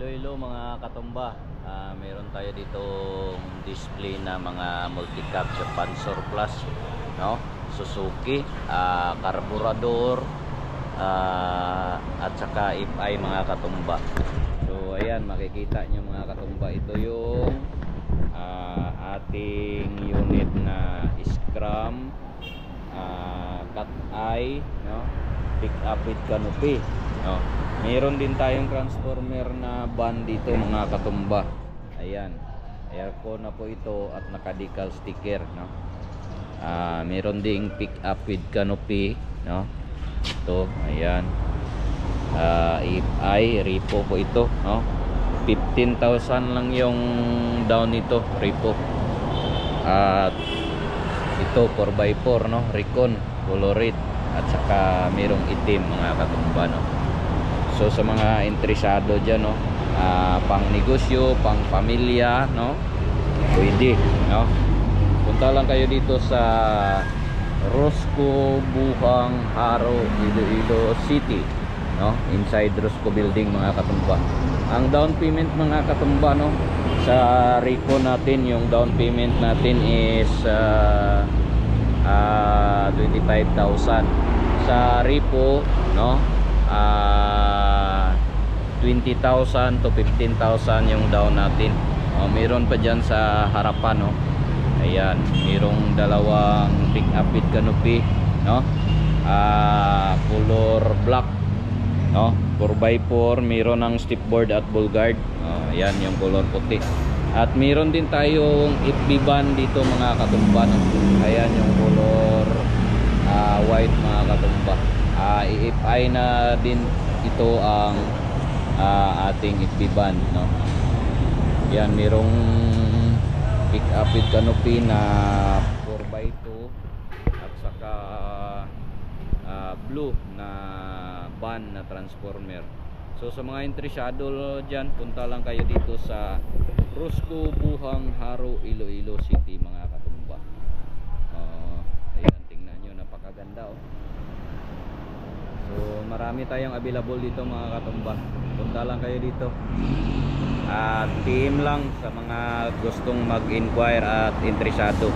Iloilo mga katumba, meron tayo dito display na mga multi-cab Japan Surplus, no? Suzuki, carburador, at saka FI mga katumba. So ayan, makikita nyo mga katumba, ito yung ating unit na Scram, cat eye, no? Pick up with canopy, no? Meron din tayong transformer na van dito mga katumba. Ayan, aircon na po ito at naka-decal sticker, no? Meron ding pick up with canopy, no? Ito, ayan. FI repo po ito, no? 15,000 lang yung down nito, repo. At ito 4x4, no? Recon colored at saka merong itim mga katumba, no? So sa mga interesado dyan, no, pang negosyo, pang pamilya, no, pwede, no? Punta lang kayo dito sa Rosco Buhang Haro, Iloilo City, no, inside Rosco Building mga katumba. Ang down payment mga katumba, no, sa Rico natin, yung down payment natin is 25,000. Sa Ripo, no, 20,000 to 15,000 yung down natin. Meron pa dyan sa harapan, no? Ayan, merong dalawang pick up with canopy, no? Color black, no? 4x4, meron ng stepboard at bull guard. Ayan yung color puti. At meron din tayong FB van dito mga katumba, no? Ayan yung color white mga katumba. I-FI na din ito ang ating FB van, no? Yan, merong pick up with canopy na 4x2 at saka blue na van na transformer. So sa mga interesado dyan, punta lang kayo dito sa Rosco Buhang Haro, Iloilo City mga katumba. Ayan, tingnan nyo, napakaganda, oh. So marami tayong available dito mga katumba. Punta lang kayo dito. Team lang sa mga gustong mag-inquire at interesado.